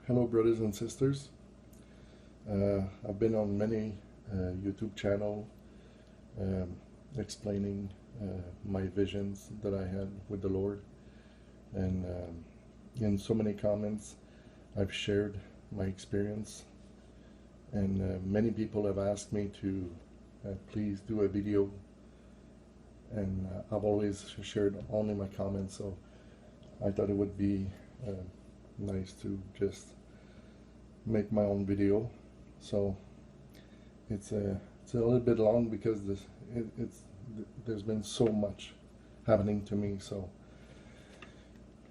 Hello, brothers and sisters. I've been on many YouTube channel um, explaining my visions that I had with the Lord, and in so many comments, I've shared my experience, and many people have asked me to please do a video, and I've always shared only my comments, so I thought it would be nice to just make my own video. So it's a little bit long because there's been so much happening to me. So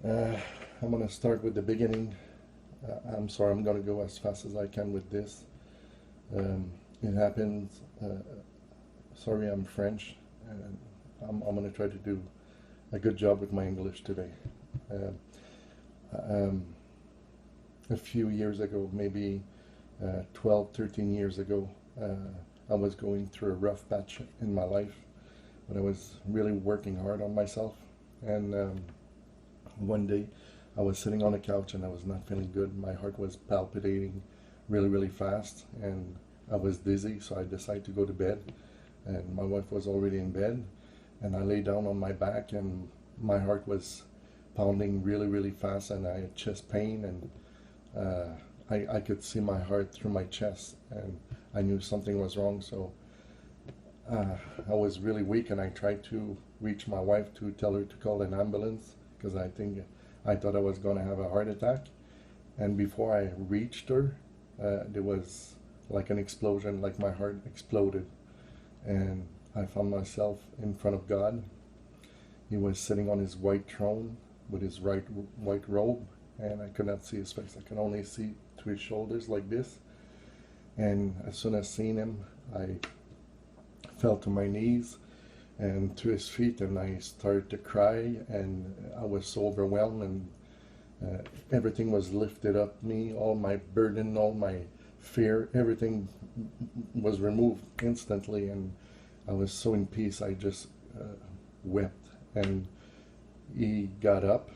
I'm gonna start with the beginning. I'm sorry, I'm gonna go as fast as I can with this. It happened. Sorry, I'm French, and I'm gonna try to do a good job with my English today. A few years ago, maybe 12, 13 years ago, I was going through a rough patch in my life, but I was really working hard on myself. And one day I was sitting on the couch and I was not feeling good. My heart was palpitating really, really fast, and I was dizzy, so I decided to go to bed. And my wife was already in bed, and I lay down on my back, and my heart was pounding really, really fast, and I had chest pain, and I could see my heart through my chest, and I knew something was wrong. So I was really weak, and I tried to reach my wife to tell her to call an ambulance, because I thought I was going to have a heart attack. And before I reached her, there was like an explosion, like my heart exploded, and I found myself in front of God. He was sitting on his white throne with his white robe, and I could not see his face. I could only see to his shoulders like this. And as soon as seen him, I fell to my knees and to his feet, and I started to cry, and I was so overwhelmed, and everything was lifted up me, all my burden, all my fear, everything was removed instantly, and I was so in peace. I just wept, and he got up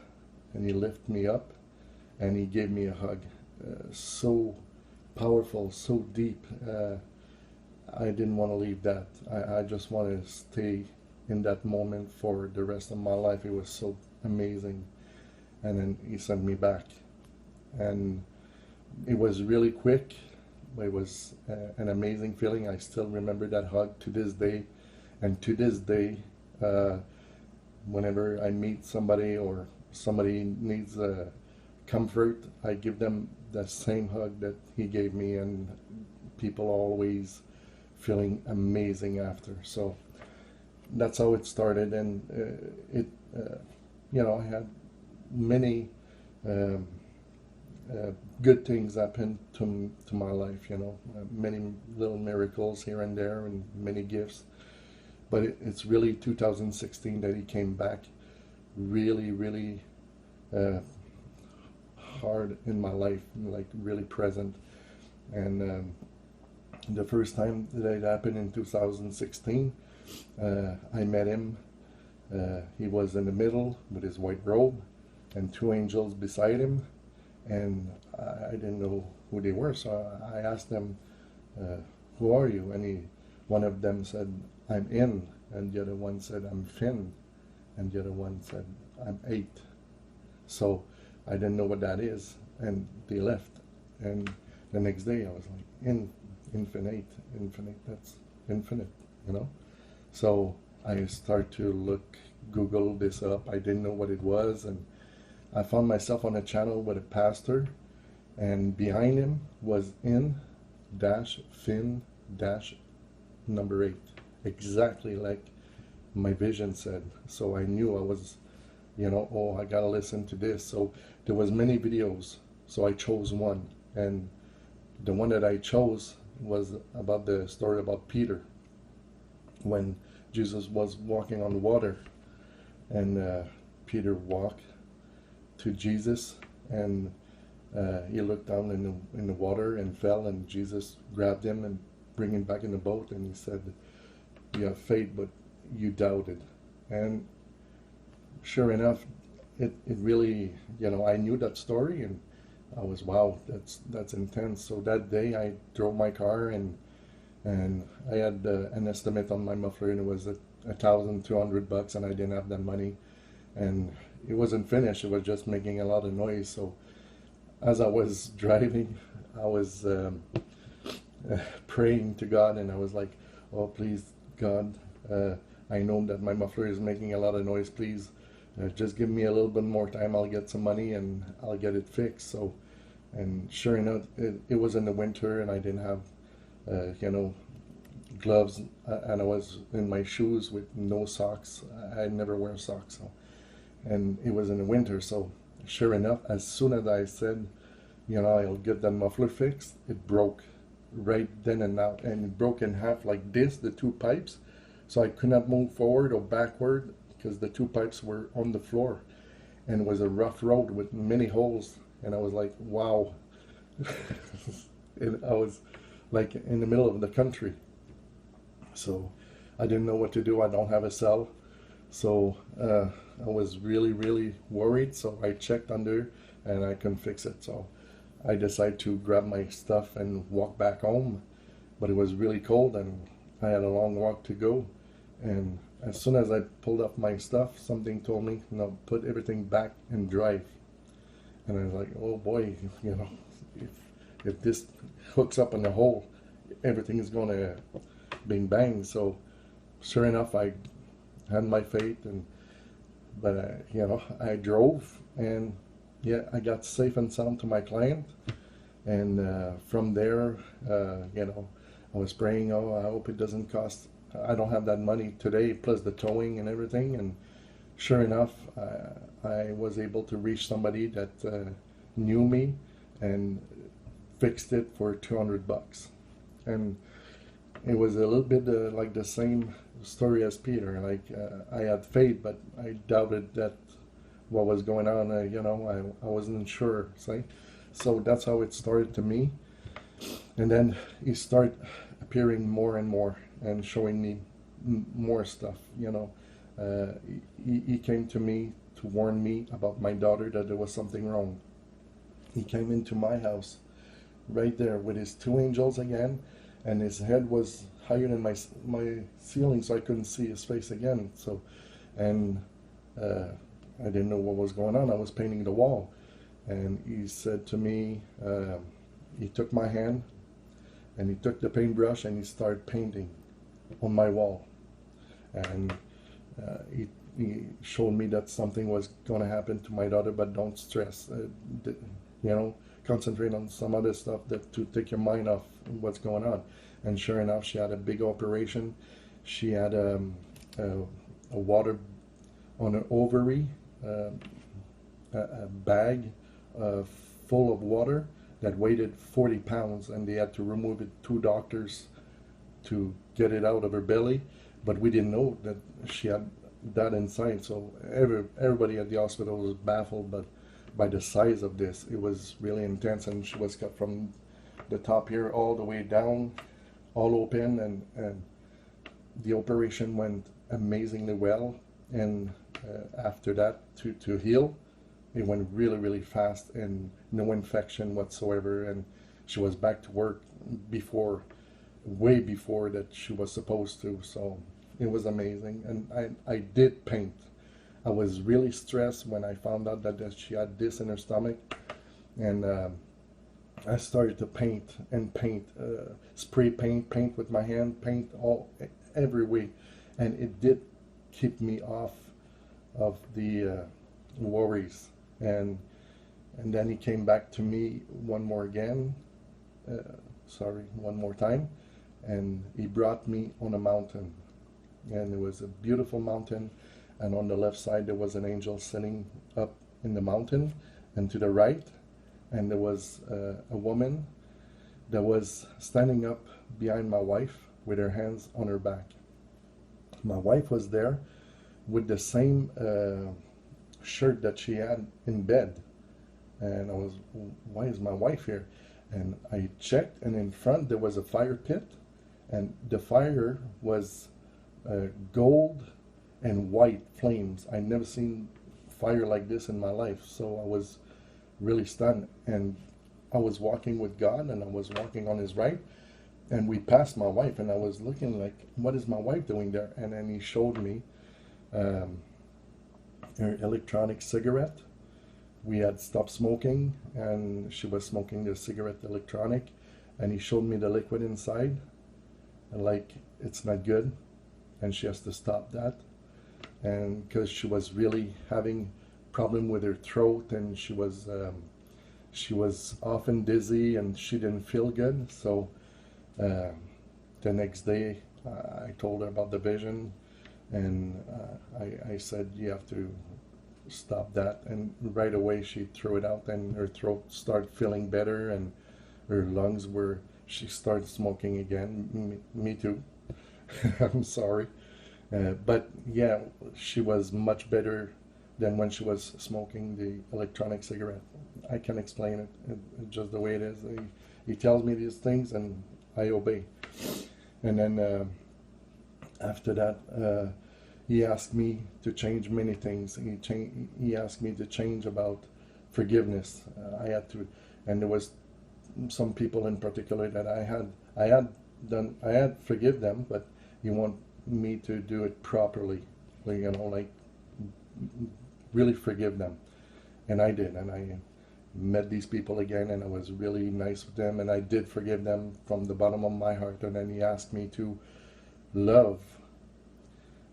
and he lifted me up and he gave me a hug, so powerful, so deep. I didn't want to leave that. I just wanted to stay in that moment for the rest of my life. It was so amazing. And then he sent me back, and it was really quick, but it was an amazing feeling. I still remember that hug to this day, and to this day, whenever I meet somebody or somebody needs comfort, I give them the same hug that he gave me, and people are always feeling amazing after. So that's how it started, and I had many good things happen to my life, many little miracles here and there, and many gifts. But it's really 2016 that he came back really, really hard in my life, like really present. And the first time that it happened in 2016, I met him. He was in the middle with his white robe and two angels beside him, and I didn't know who they were, so I asked them, who are you? And one of them said, I'm In, and the other one said, I'm Finn, and the other one said, I'm Eight. So I didn't know what that is, and they left. And the next day I was like, infinite, that's infinite, So I start to Google this up. I didn't know what it was, and I found myself on a channel with a pastor, and behind him was in-fin-number 8, exactly like my vision said. So I knew I was, I gotta listen to this. So there was many videos, so I chose one, and the one that I chose was about the story about Peter, when Jesus was walking on water, and Peter walked to Jesus, and he looked down in the water and fell, and Jesus grabbed him and bring him back in the boat, and he said, you have faith, but you doubted. And sure enough, it really, I knew that story, and I was, wow, that's intense. So that day I drove my car, and I had an estimate on my muffler, and it was $1,200, and I didn't have that money, and it wasn't finished. It was just making a lot of noise. So as I was driving, I was praying to God, and I was like, "Oh, please, God, I know that my muffler is making a lot of noise. Please, just give me a little bit more time. I'll get some money and I'll get it fixed." So, and sure enough, it was in the winter, and I didn't have, gloves, and I was in my shoes with no socks. I never wear socks, so, and it was in the winter. So, sure enough, as soon as I said, I'll get that muffler fixed, it broke right then and now, and it broke in half like this, the two pipes. So I could not move forward or backward because the two pipes were on the floor, and it was a rough road with many holes. And I was like, wow. And I was like in the middle of the country. So I didn't know what to do. I don't have a cell. So I was really, really worried. So I checked under, and I couldn't fix it. So I decided to grab my stuff and walk back home. But it was really cold, and I had a long walk to go. And as soon as I pulled up my stuff, something told me, no, put everything back and drive. And I was like, oh boy, if this hooks up in the hole, everything is going to bing bang. So sure enough, I had my faith, but I drove, and yeah, I got safe and sound to my client. And from there, I was praying, oh, I hope it doesn't cost, I don't have that money today, plus the towing and everything. And sure enough, I was able to reach somebody that knew me and fixed it for $200. And it was a little bit like the same story as Peter. Like I had faith, but I doubted that what was going on. I wasn't sure. See? So that's how it started to me. And then he started appearing more and more and showing me more stuff. He came to me to warn me about my daughter, that there was something wrong. He came into my house right there with his two angels again, and his head was higher than my ceiling, so I couldn't see his face again. So, and I didn't know what was going on. I was painting the wall, and he said to me, he took my hand, and he took the paintbrush, and he started painting on my wall. And he showed me that something was going to happen to my daughter, but don't stress. Concentrate on some other stuff to take your mind off what's going on. And sure enough, she had a big operation. She had a water on her ovary, a bag full of water that weighed 40 pounds, and they had to remove it, two doctors, to get it out of her belly. But we didn't know that she had that inside. So everybody at the hospital was baffled, but by the size of this, it was really intense. And she was cut from the top here all the way down, all open, and the operation went amazingly well. And after that, to heal, it went really, really fast, and no infection whatsoever. And she was back to work way before that she was supposed to. So it was amazing. And I did paint. I was really stressed when I found out that she had this in her stomach. And I started to paint, spray paint with my hand, paint every way. And it did keep me off of the worries. And then he came back to me one more time, and he brought me on a mountain. And it was a beautiful mountain, and on the left side there was an angel sitting up in the mountain, and to the right, and there was a woman that was standing up behind my wife with her hands on her back. My wife was there with the same shirt that she had in bed, and I was, why is my wife here? And I checked, and in front there was a fire pit, and the fire was gold and white flames. I'd never seen fire like this in my life. So I was really stunned. And I was walking with God, and I was walking on his right, and we passed my wife, and I was looking like, what is my wife doing there? And then he showed me um, her electronic cigarette. We had stopped smoking, and she was smoking the cigarette electronic, and he showed me the liquid inside, and like, it's not good, and she has to stop that. And because she was really having problem with her throat, and she was often dizzy, and she didn't feel good. So uh, the next day, I told her about the vision, and I said, you have to stop that. And right away she threw it out, and her throat started feeling better, and her lungs were, she started smoking again. Me too. I'm sorry. But yeah, she was much better than when she was smoking the electronic cigarette. I can explain it just the way it is. He tells me these things, and I obey. And then after that, he asked me to change many things. He asked me to change about forgiveness. I had to, and there was some people in particular that I had forgive them, but he wanted me to do it properly, like really forgive them. And I did, and I met these people again, and I was really nice with them, and I did forgive them from the bottom of my heart. And then he asked me to love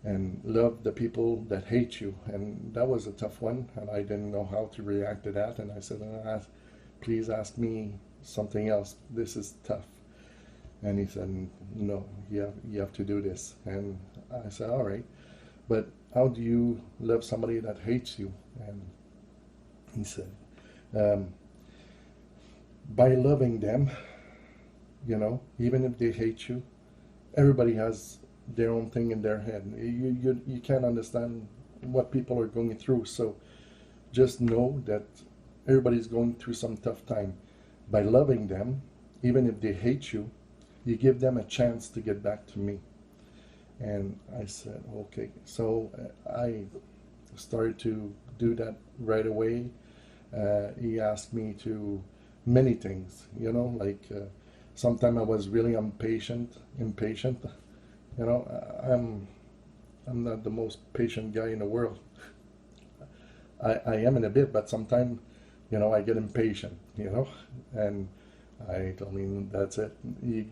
the people that hate you, and that was a tough one, and I didn't know how to react to that. And I said, please ask me something else, this is tough. And he said, no, you have to do this. And I said, all right, but how do you love somebody that hates you? And he said, by loving them, even if they hate you. Everybody has their own thing in their head. You can't understand what people are going through. So just know that everybody's going through some tough time. By loving them, even if they hate you, you give them a chance to get back to me. And I said, okay. So I started to do that right away. He asked me to many things, like sometimes I was really impatient. I'm not the most patient guy in the world. I am in a bit, but sometimes, I get impatient, and I told him, that's it. You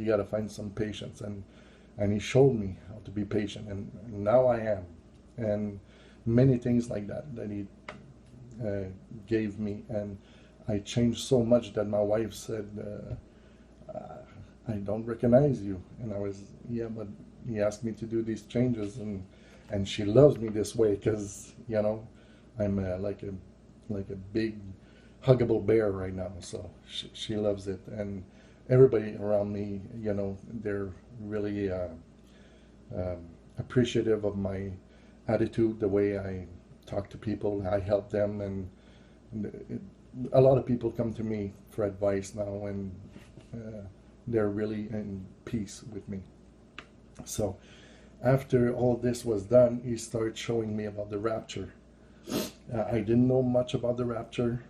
got to find some patience. And he showed me how to be patient, and now I am. And many things like that he gave me, and I changed so much that my wife said, I don't recognize you. And I was, yeah, but he asked me to do these changes, and she loves me this way, because I'm like a big huggable bear right now. So she loves it, and everybody around me, they're really appreciative of my attitude, the way I talk to people, I help them, and a lot of people come to me for advice now, and they're really in peace with me. So after all this was done, he started showing me about the rapture. I didn't know much about the rapture.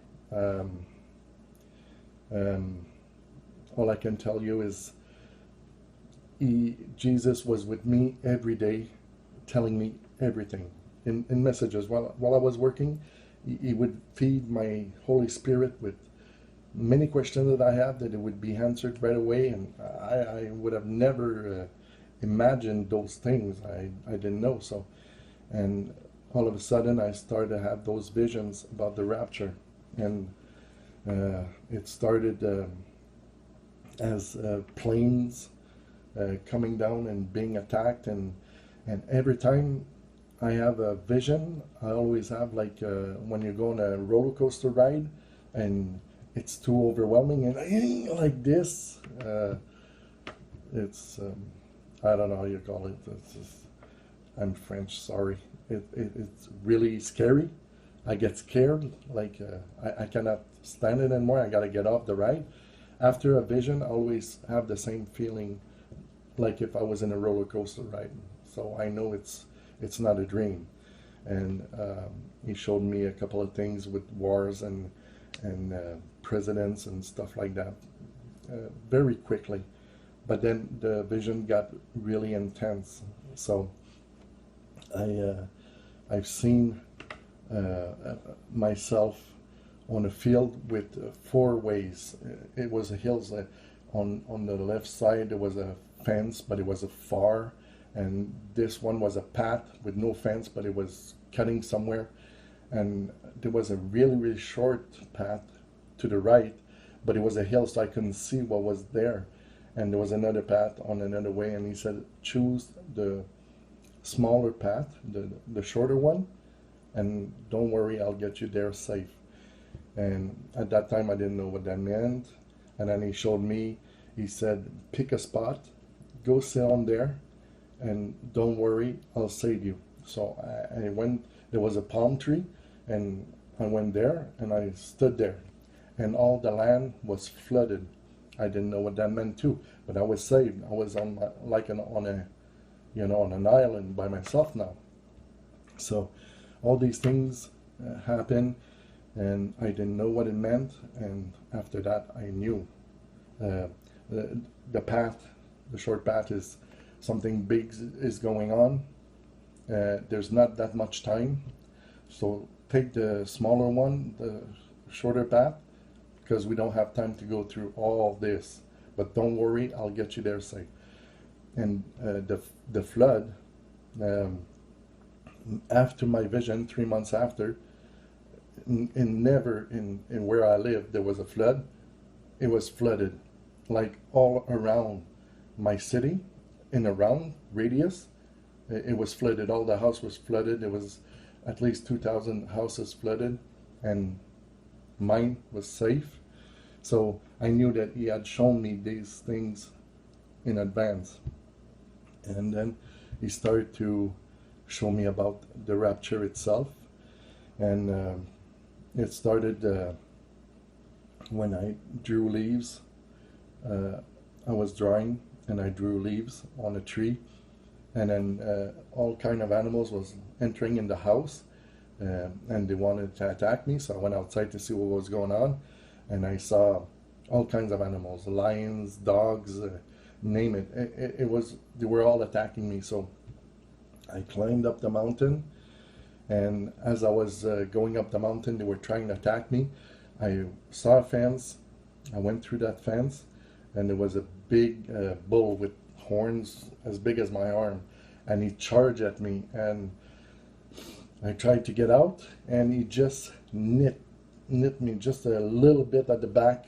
All I can tell you is Jesus was with me every day, telling me everything in messages. While I was working, he would feed my Holy Spirit with many questions that I have, that it would be answered right away, and I would have never imagined those things. I didn't know. So, and all of a sudden I started to have those visions about the rapture, and it started as planes coming down and being attacked, and every time I have a vision, I always have like when you go on a roller coaster ride and it's too overwhelming, and like this, it's I don't know how you call it. It's just, I'm French, sorry. It's really scary. I get scared, like I cannot stand it anymore. I gotta get off the ride. After a vision, I always have the same feeling, like if I was in a roller coaster ride. So I know it's not a dream. And he showed me a couple of things with wars, and and presidents and stuff like that very quickly. But then the vision got really intense. So I've seen myself on a field with four ways. It was a hills. On the left side there was a fence, but it was a far, and this one was a path with no fence, but it was cutting somewhere, and there was a really, really short path to the right, but it was a hill, so I couldn't see what was there. And there was another path on another way, and he said, choose the smaller path, the shorter one, and don't worry, I'll get you there safe. And at that time I didn't know what that meant. And then he showed me, he said, pick a spot, go sit on there, and don't worry, I'll save you. So I went, there was a palm tree, and I went there, and I stood there, and all the land was flooded. I didn't know what that meant too, but I was saved. I was on on an island by myself now. So all these things happened, and I didn't know what it meant. And after that, I knew the path, the short path, is something big is going on. There's not that much time, so take the smaller one, the shorter path, because we don't have time to go through all this. But don't worry, I'll get you there safe. And the flood, after my vision, 3 months after, never in where I lived there was a flood. It was flooded, like all around my city, in a round radius. It was flooded. All the house was flooded. There was at least 2,000 houses flooded, and mine was safe. So I knew that he had shown me these things in advance. And then he started to show me about the rapture itself. And it started when I drew leaves. I was drawing, and I drew leaves on a tree. And then all kind of animals was entering in the house, and they wanted to attack me. So I went outside to see what was going on, and I saw all kinds of animals, lions, dogs, name it. They were all attacking me. So I climbed up the mountain, and as I was going up the mountain, they were trying to attack me. I saw a fence. I went through that fence, and there was a big bull with horns as big as my arm, and he charged at me, and I tried to get out, and he just nipped me just a little bit at the back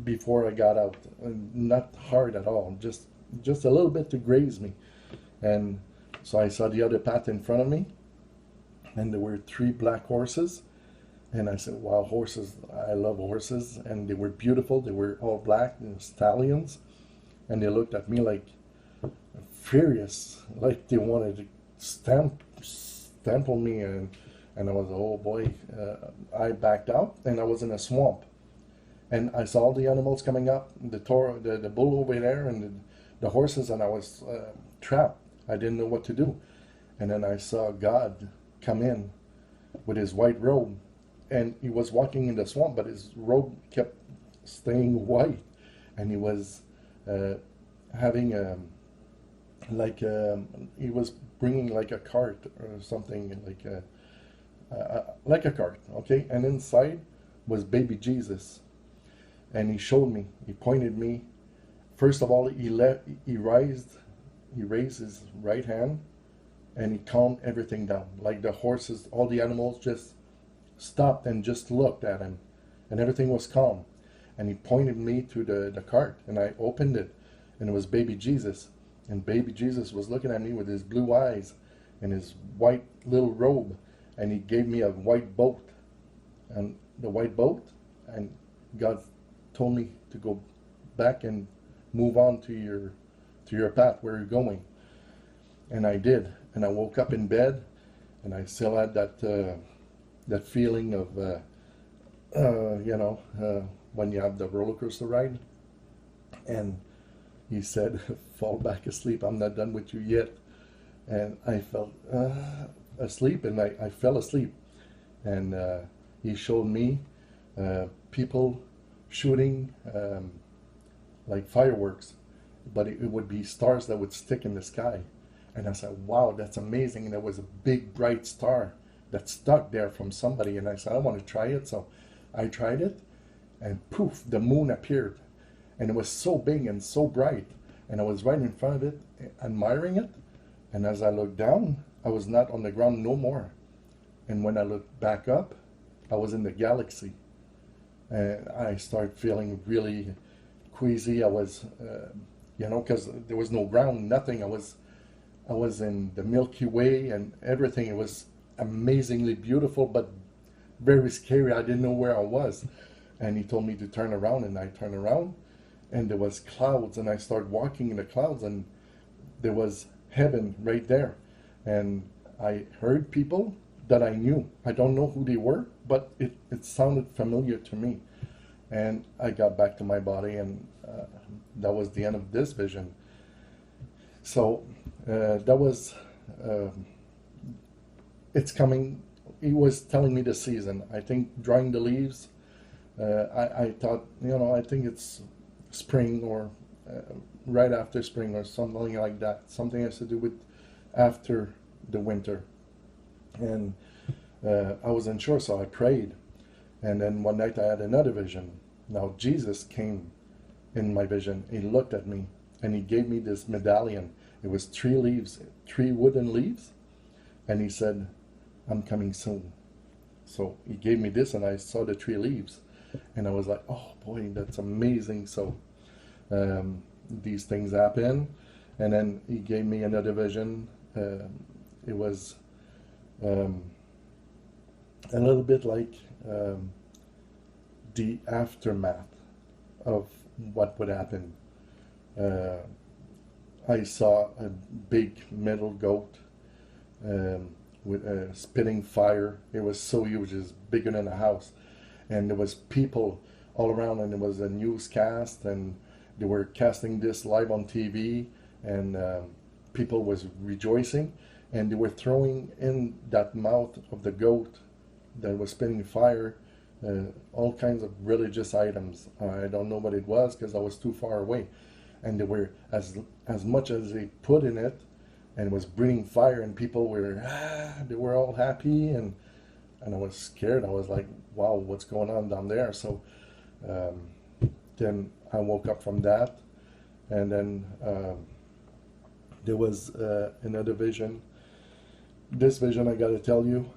before I got out. Not hard at all, just a little bit to graze me. And so I saw the other path in front of me, and there were 3 black horses, and I said, wow, horses, I love horses. And they were beautiful. They were all black, stallions, and they looked at me like furious, like they wanted to stamp on me. And I was, oh boy. I backed out, and I was in a swamp, and I saw the animals coming up, the bull over there, and the horses, and I was trapped. I didn't know what to do. And then I saw God come in with his white robe, and he was walking in the swamp, but his robe kept staying white, and he was having he was bringing like a cart or something, like a cart, okay? And inside was baby Jesus, and he showed me, he pointed me. First of all, he raised his right hand, and he calmed everything down. Like the horses, all the animals just stopped and just looked at him, and everything was calm. And he pointed me to the cart, and I opened it, and it was baby Jesus. And baby Jesus was looking at me with his blue eyes and his white little robe, and he gave me a white boat. And the white boat, and God told me to go back and move on to your path where you're going. And I did. And I woke up in bed, and I still had that feeling of when you have the roller coaster ride. And he said, fall back asleep, I'm not done with you yet. And I felt asleep, and I fell asleep. And he showed me people shooting like fireworks, but it would be stars that would stick in the sky. And I said, wow, that's amazing. And there was a big bright star that stuck there from somebody. And I said, I want to try it. So I tried it, and poof, the moon appeared. And it was so big and so bright. And I was right in front of it, admiring it. And as I looked down, I was not on the ground no more. And when I looked back up, I was in the galaxy. And I started feeling really queasy. I was, because there was no ground, nothing. I was in the Milky Way and everything. It was amazingly beautiful, but very scary. I didn't know where I was. And he told me to turn around, and I turned around, and there was clouds, and I started walking in the clouds, and there was heaven right there. And I heard people that I knew. I don't know who they were, but it sounded familiar to me. And I got back to my body, and that was the end of this vision. So that was, it's coming. He was telling me the season. I think drying the leaves, I thought, I think it's spring or right after spring or something like that. Something has to do with after the winter. And I wasn't sure, so I prayed. And then one night I had another vision. Now Jesus came in my vision. He looked at me, and he gave me this medallion. It was 3 leaves, 3 wooden leaves. And he said, I'm coming soon. So he gave me this, and I saw the 3 leaves. And I was like, oh boy, that's amazing. So these things happen. And then he gave me another vision. It was a little bit like the aftermath of what would happen. I saw a big metal goat with spitting fire. It was so huge, it was bigger than a house. And there was people all around, and there was a newscast, and they were casting this live on TV, and people was rejoicing, and they were throwing in that mouth of the goat that was spitting fire all kinds of religious items. I don't know what it was because I was too far away, and they were as much as they put in it, and it was breathing fire, and people were they were all happy, and I was scared. I was like, wow, what's going on down there? So then I woke up from that, and then there was another vision. This vision, I got to tell you,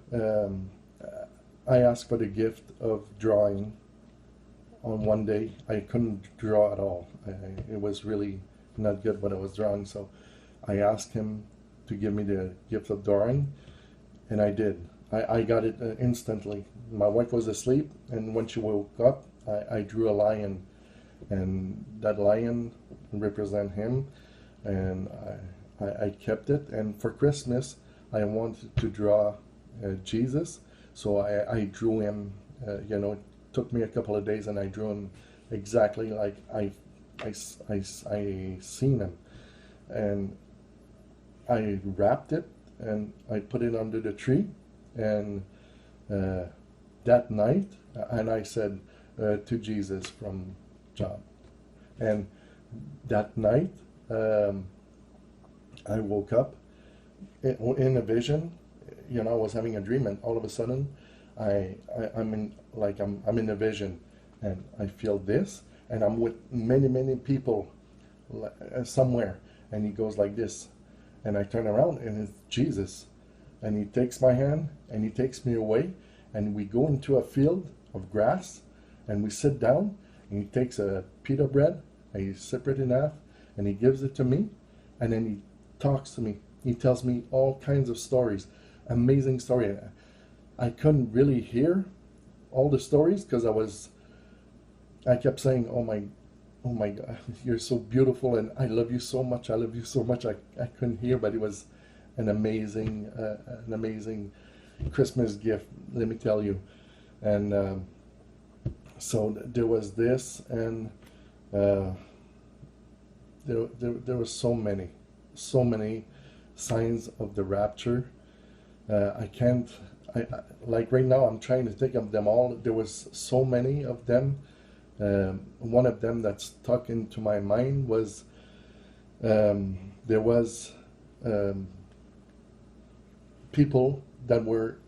I asked for the gift of drawing on one day. I couldn't draw at all. It was really not good what I was drawing, so I asked him to give me the gift of drawing, and I did. I got it instantly. My wife was asleep, and when she woke up, I drew a lion, and that lion represent him, and I kept it. And for Christmas, I wanted to draw Jesus, so I drew him. It took me a couple of days, and I drew him exactly like I seen him, and I wrapped it, and I put it under the tree. And that night, and I said to Jesus from John. And that night, I woke up in a vision. I was having a dream, and all of a sudden, I'm in a vision, and I feel this, and I'm with many people somewhere, and he goes like this, and I turn around, and it's Jesus. And he takes my hand, and he takes me away, and we go into a field of grass, and we sit down, and he takes a pita bread, and he separates it in half, and he gives it to me, and then he talks to me. He tells me all kinds of stories, amazing story. I couldn't really hear all the stories because I kept saying, oh my God, you're so beautiful, and I love you so much, I love you so much. I couldn't hear, but it was an amazing Christmas gift, let me tell you. And so there was this, and there were so many signs of the rapture. I can't like right now, I'm trying to think of them all. There was so many of them. One of them that stuck into my mind was there was people that were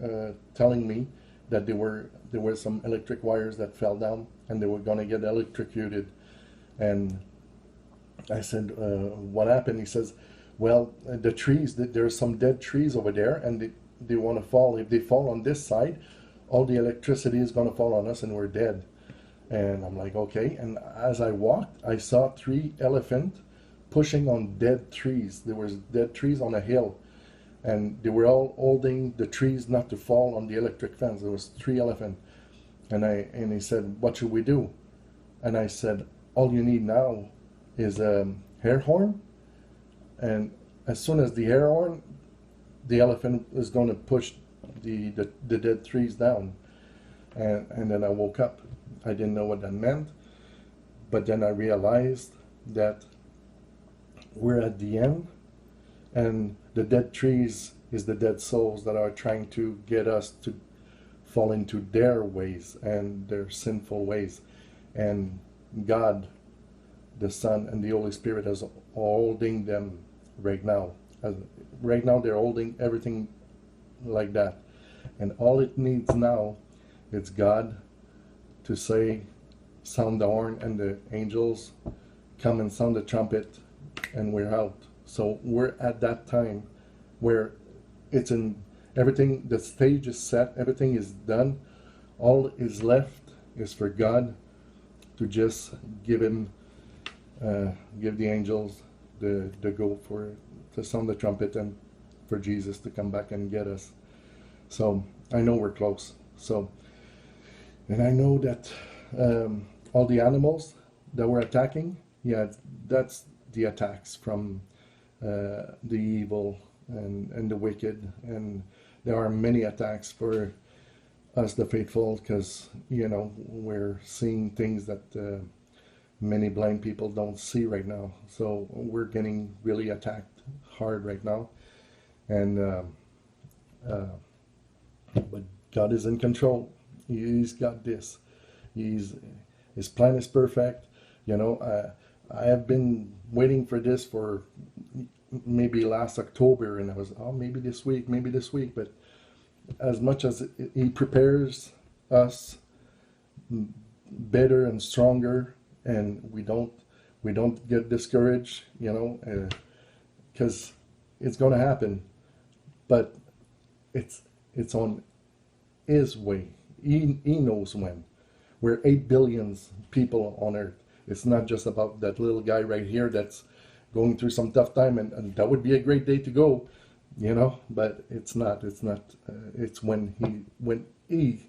telling me that there were some electric wires that fell down and they were going to get electrocuted. And I said, what happened? He says, well, the trees, there are some dead trees over there, and they want to fall. If they fall on this side, all the electricity is going to fall on us and we're dead. And I'm like, okay. And as I walked, I saw 3 elephants pushing on dead trees. There was dead trees on a hill, and they were all holding the trees not to fall on the electric fence. There was 3 elephants. And he said, what should we do? And I said, all you need now is a air horn. And as soon as the air horn, the elephant is going to push the dead trees down. And then I woke up. I didn't know what that meant. But then I realized that we're at the end, and the dead trees is the dead souls that are trying to get us to fall into their ways and their sinful ways. And God, the Son, and the Holy Spirit is holding them right now. Right now they're holding everything like that. And all it needs now is God to say, sound the horn, and the angels come and sound the trumpet, and we're out. So we're at that time where it's in everything, the stage is set, everything is done. All is left is for God to just give the angels the go to sound the trumpet, and for Jesus to come back and get us. So I know we're close. So, and I know that all the animals that were attacking, yeah, that's the attacks from the evil and the wicked. And there are many attacks for us, the faithful, because, you know, we're seeing things that many blind people don't see right now. So we're getting really attacked hard right now. And but God is in control. He's got this. His plan is perfect. You know, I have been waiting for this for maybe last October, and I was, maybe this week. But as much as He prepares us better and stronger, and we don't get discouraged, you know, because it's going to happen. But it's on His way. He knows when. We're 8 billion people on earth. It's not just about that little guy right here that's going through some tough time, and that would be a great day to go, you know, but it's not. It's when he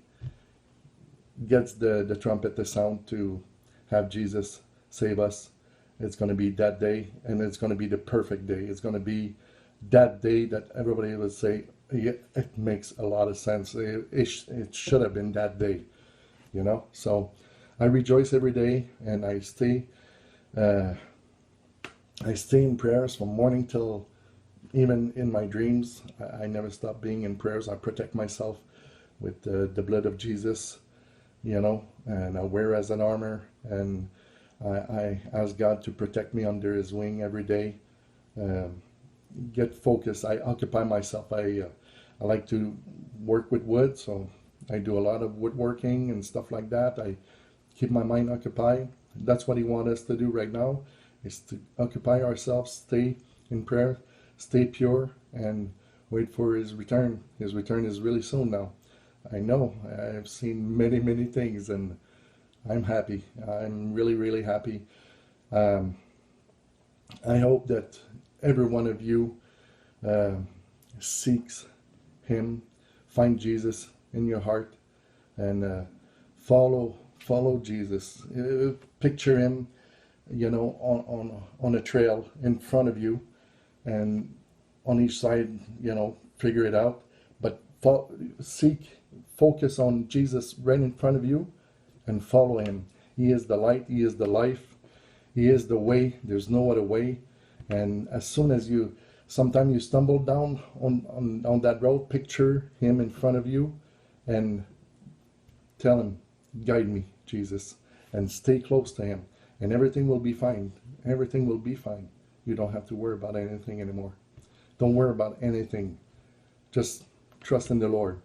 gets the trumpet to sound to have Jesus save us. It's going to be that day, and it's going to be the perfect day. It's going to be that day that everybody would say, yeah, it makes a lot of sense. It should have been that day, you know. So I rejoice every day, and I stay in prayers from morning till even in my dreams. I never stop being in prayers. I protect myself with the blood of Jesus, you know, and I wear as an armor, and I ask God to protect me under His wing every day. Get focused. I occupy myself. I like to work with wood, so I do a lot of woodworking and stuff like that. I keep my mind occupied. That's what He wants us to do right now, is to occupy ourselves, stay in prayer, stay pure, and wait for His return. His return is really soon now. I know. I've seen many, many things, and I'm happy. I'm really, really happy. I hope that every one of you seeks Him, find Jesus in your heart, and follow Jesus. Picture Him, you know, on a trail in front of you, and on each side, you know, figure it out. But focus on Jesus right in front of you, and follow Him. He is the light. He is the life. He is the way. There's no other way. And as soon as you Sometimes you stumble down on that road, picture him in front of you and tell him, guide me, Jesus, and stay close to him, and everything will be fine. Everything will be fine. You don't have to worry about anything anymore. Don't worry about anything. Just trust in the Lord.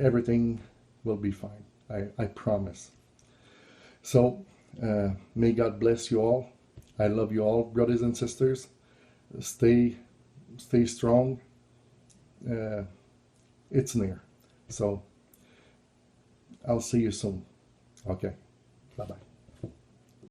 Everything will be fine. I promise. So, may God bless you all. I love you all, brothers and sisters. Stay strong. It's near. So, I'll see you soon. Okay. Bye-bye.